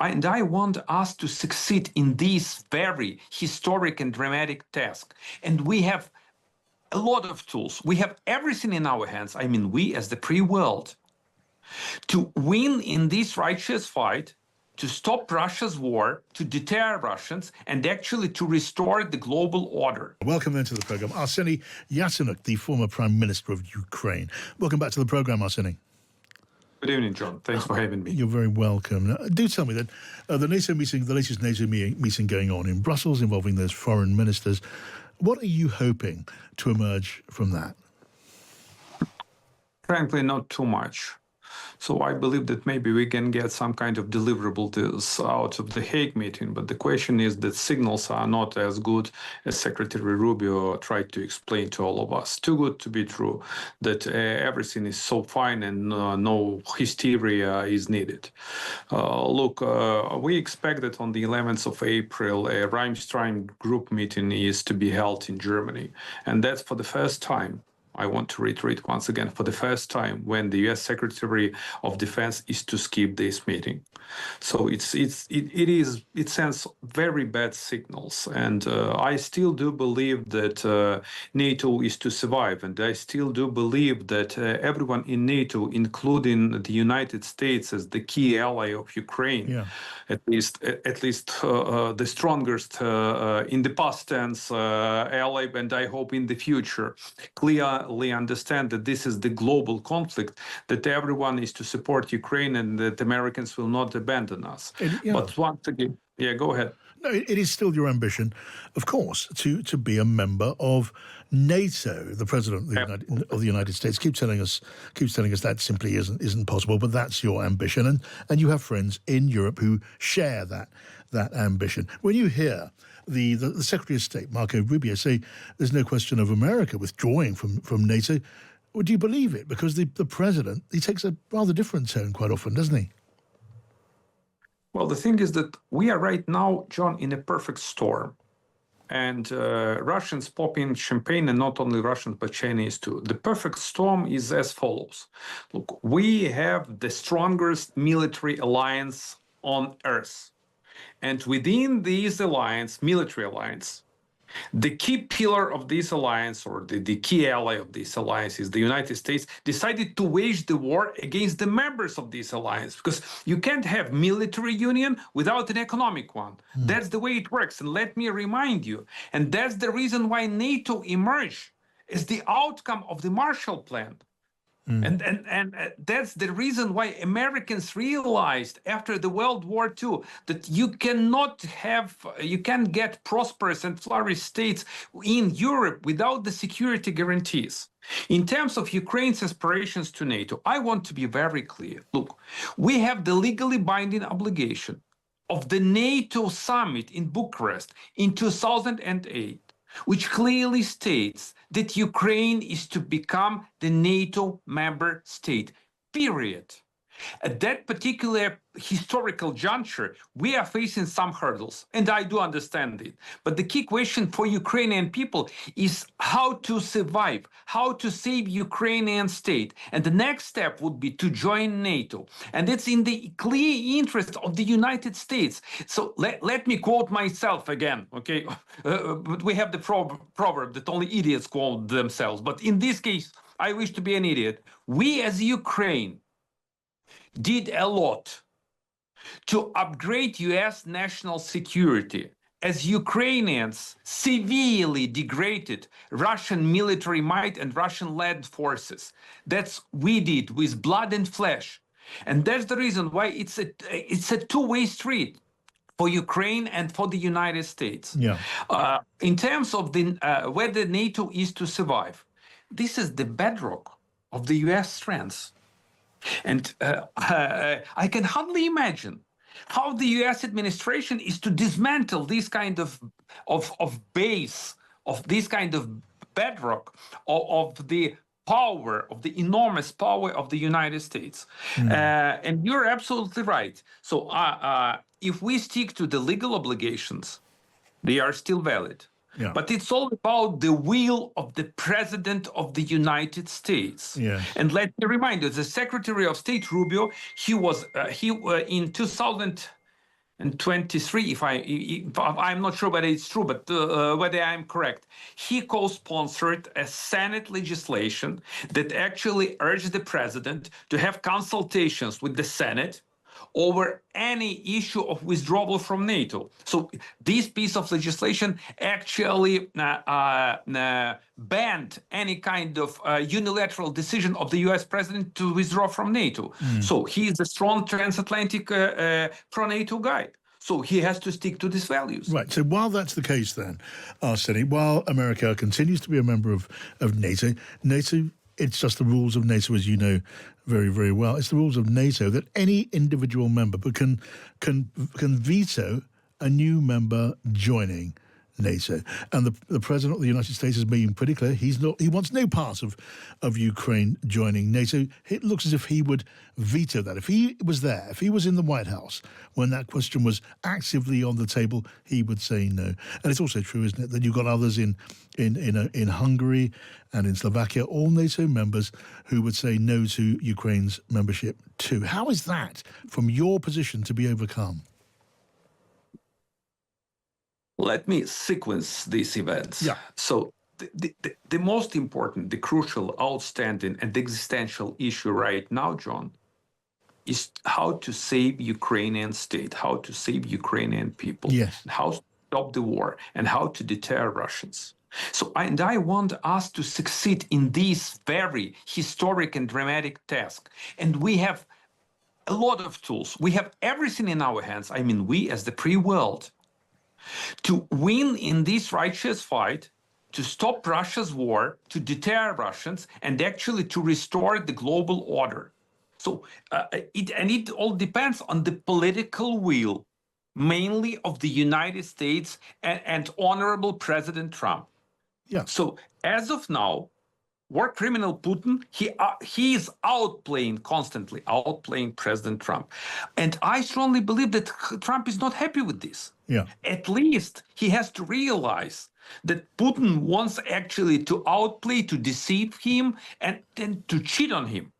I want us to succeed in this very historic and dramatic task. And we have a lot of tools. We have everything in our hands. I mean, we as the free world, to win in this righteous fight, to stop Russia's war, to deter Russians, and actually to restore the global order. Welcome then to the program, Arseny Yatsenyuk, the former Prime Minister of Ukraine. Welcome back to the program, Arseny. Good evening, John. Thanks for having me. You're very welcome. Now, do tell me that the NATO meeting, the latest NATO meeting going on in Brussels involving those foreign ministers, what are you hoping to emerge from that? Frankly, not too much. So I believe that maybe we can get some kind of deliverable out of the Hague meeting, but the question is that signals are not as good as Secretary Rubio tried to explain to all of us. Too good to be true, that everything is so fine and no hysteria is needed. Look, we expect that on the 11th of April, a Ramstein group meeting is to be held in Germany, and that's for the first time. I want to reiterate once again, for the first time, when the U.S. Secretary of Defense is to skip this meeting. So it sends very bad signals, and I still do believe that NATO is to survive, and I still do believe that everyone in NATO, including the United States as the key ally of Ukraine, at least the strongest in the past tense ally, and I hope in the future, clearly understand that this is the global conflict, that everyone is to support Ukraine and that Americans will not abandon us. But once again, go ahead. No, it is still your ambition, of course, to be a member of NATO. The President of the United States keeps telling us that simply isn't possible, but that's your ambition, and you have friends in Europe who share that ambition. When you hear the Secretary of State, Marco Rubio, say there's no question of America withdrawing from NATO, would you believe it? Because the President, he takes a rather different tone quite often, doesn't he? Well, the thing is that we are right now, John, in a perfect storm. And Russians popping champagne, and not only Russians, but Chinese too. The perfect storm is as follows. Look, we have the strongest military alliance on Earth. And within this alliance, military alliance, the key pillar of this alliance, or the key ally of this alliance, is the United States, decided to wage the war against the members of this alliance, because you can't have military union without an economic one. That's the way it works. And let me remind you, and that's the reason why NATO emerged as the outcome of the Marshall Plan. And that's the reason why Americans realized after the World War II that you can't get prosperous and flourished states in Europe without the security guarantees. In terms of Ukraine's aspirations to NATO, I want to be very clear. Look, we have the legally binding obligation of the NATO summit in Bucharest in 2008, which clearly states that Ukraine is to become the NATO member state, period. At that particular historical juncture, we are facing some hurdles, and I do understand it. But the key question for Ukrainian people is how to survive, how to save Ukrainian state. And the next step would be to join NATO. And it's in the clear interest of the United States. So let me quote myself again, okay? But we have the proverb that only idiots quote themselves. But in this case, I wish to be an idiot. We as Ukraine did a lot to upgrade U.S. national security as Ukrainians severely degraded Russian military might and Russian-led forces. That's we did with blood and flesh. And that's the reason why it's a two-way street for Ukraine and for the United States. In terms of whether NATO is to survive, this is the bedrock of the U.S. strengths. And I can hardly imagine how the U.S. administration is to dismantle this kind of base, of this kind of bedrock of the power, of the enormous power of the United States. And you're absolutely right. So if we stick to the legal obligations, they are still valid. But it's all about the will of the President of the United States. And let me remind you, the Secretary of State Rubio, he in 2000 and 23, if I'm not sure whether it's true, but whether I'm correct, he co-sponsored a Senate legislation that actually urged the president to have consultations with the Senate over any issue of withdrawal from NATO. So this piece of legislation actually banned any kind of unilateral decision of the US president to withdraw from NATO. So he is a strong transatlantic pro-NATO guy. So he has to stick to these values. Right. So while that's the case then, Arseny, while America continues to be a member of NATO, it's just the rules of NATO, as you know very, very well. It's the rules of NATO that any individual member can veto a new member joining NATO. And the President of the United States has been pretty clear. He wants no part of Ukraine joining NATO. It looks as if he would veto that. If he was there, if he was in the White House when that question was actively on the table, he would say no. And it's also true, isn't it, that you've got others in Hungary and in Slovakia, all NATO members, who would say no to Ukraine's membership too. How is that, from your position, to be overcome? Let me sequence these events. Yeah. So the most important, the crucial, outstanding, and existential issue right now, John, is how to save Ukrainian state, how to save Ukrainian people, yes, how to stop the war, and how to deter Russians. So, I want us to succeed in this very historic and dramatic task. And we have a lot of tools. We have everything in our hands. I mean, we as the free world, to win in this righteous fight, to stop Russia's war, to deter Russians, and actually to restore the global order. So it all depends on the political will, mainly of the United States and honorable President Trump. Yeah. So as of now, war criminal Putin, he is constantly outplaying President Trump. And I strongly believe that Trump is not happy with this. Yeah. At least he has to realize that Putin wants actually to outplay, to deceive him, and then to cheat on him.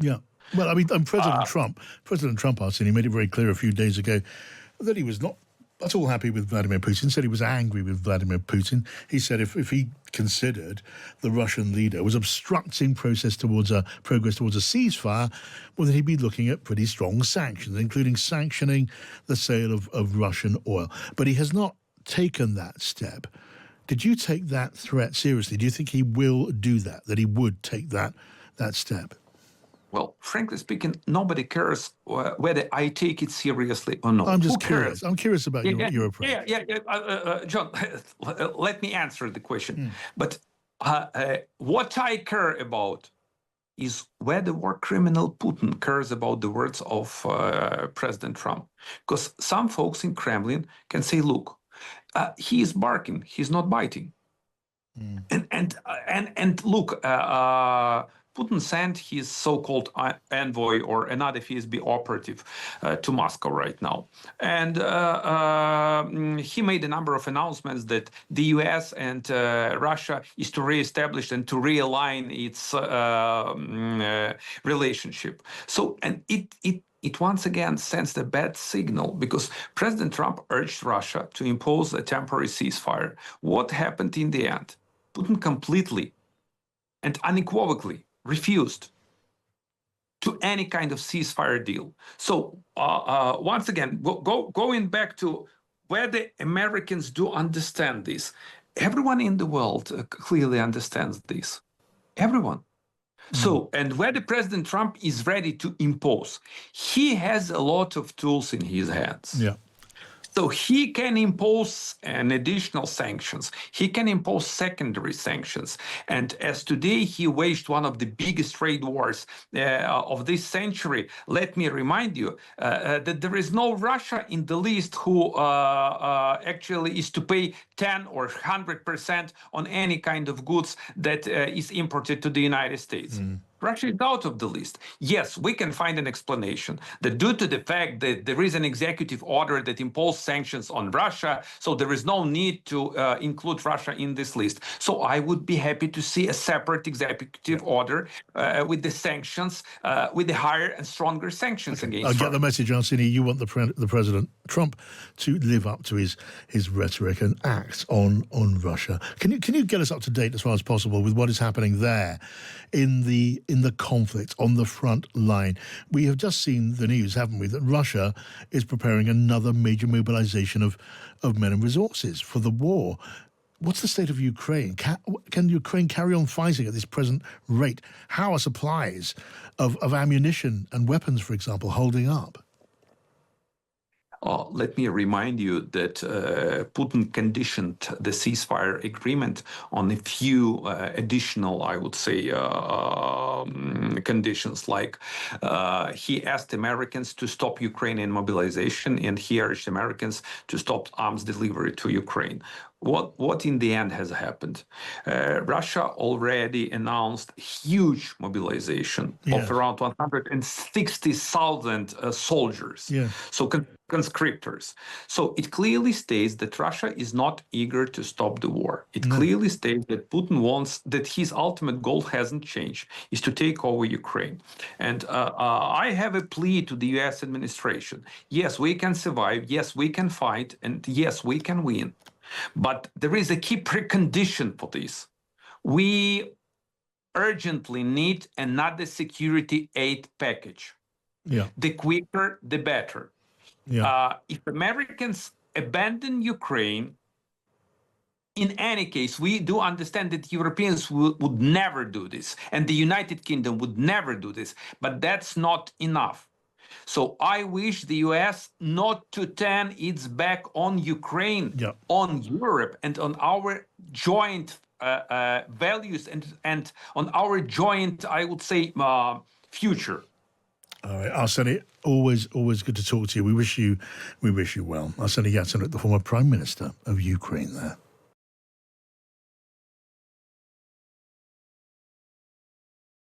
Yeah. Well, I mean, President Trump, Arseny, made it very clear a few days ago that he was not at all happy with Vladimir Putin, said he was angry with Vladimir Putin. He said if he considered the Russian leader was obstructing progress towards a ceasefire, well, then he'd be looking at pretty strong sanctions, including sanctioning the sale of Russian oil. But he has not taken that step. Did you take that threat seriously? Do you think he will do that he would take that step? Well, frankly speaking, nobody cares whether I take it seriously or not. I'm just curious. I'm curious about your approach. John, let me answer the question. But what I care about is whether war criminal Putin cares about the words of President Trump. Because some folks in Kremlin can say, look, he is barking, he's not biting. And look, Putin sent his so-called envoy or another FSB operative to Moscow right now. And he made a number of announcements that the US and Russia is to reestablish and to realign its relationship. So, and it once again sends a bad signal, because President Trump urged Russia to impose a temporary ceasefire. What happened in the end? Putin completely and unequivocally refused to any kind of ceasefire deal. So once again, going back to whether Americans do understand this, everyone in the world clearly understands this. Everyone. So, and whether President Trump is ready to impose, he has a lot of tools in his hands. Yeah. So he can impose an additional sanctions. He can impose secondary sanctions. And as today he waged one of the biggest trade wars of this century, let me remind you that there is no Russia in the list who actually is to pay 10 or 100% on any kind of goods that is imported to the United States. Russia is out of the list. Yes, we can find an explanation that due to the fact that there is an executive order that imposed sanctions on Russia, so there is no need to include Russia in this list. So I would be happy to see a separate executive order with the sanctions, with the higher and stronger sanctions against I get Russia. the message, Arseny. You want the President Trump to live up to his rhetoric and act on Russia. Can you get us up to date as far as possible with what is happening there in the conflict on the front line? We have just seen the news, haven't we, that Russia is preparing another major mobilization of men and resources for the war. What's the state of Ukraine? Can Ukraine carry on fighting at this present rate? How are supplies of ammunition and weapons, for example, holding up? Let me remind you that Putin conditioned the ceasefire agreement on a few additional, I would say, conditions, like he asked Americans to stop Ukrainian mobilization, and he urged Americans to stop arms delivery to Ukraine. What in the end has happened? Russia already announced huge mobilization of around 160,000 soldiers, so conscriptors. So it clearly states that Russia is not eager to stop the war. It clearly states that Putin wants, that his ultimate goal hasn't changed, is to take over Ukraine. And I have a plea to the US administration. Yes, we can survive. Yes, we can fight. And yes, we can win. But there is a key precondition for this. We urgently need another security aid package. The quicker, the better. If Americans abandon Ukraine, in any case, we do understand that Europeans would never do this, and the United Kingdom would never do this, but that's not enough. So I wish the US not to turn its back on Ukraine, on Europe, and on our joint values and on our joint, I would say, future. All right, Arseny, always good to talk to you. We wish you well. Arseny Yatsenyuk, the former Prime Minister of Ukraine there.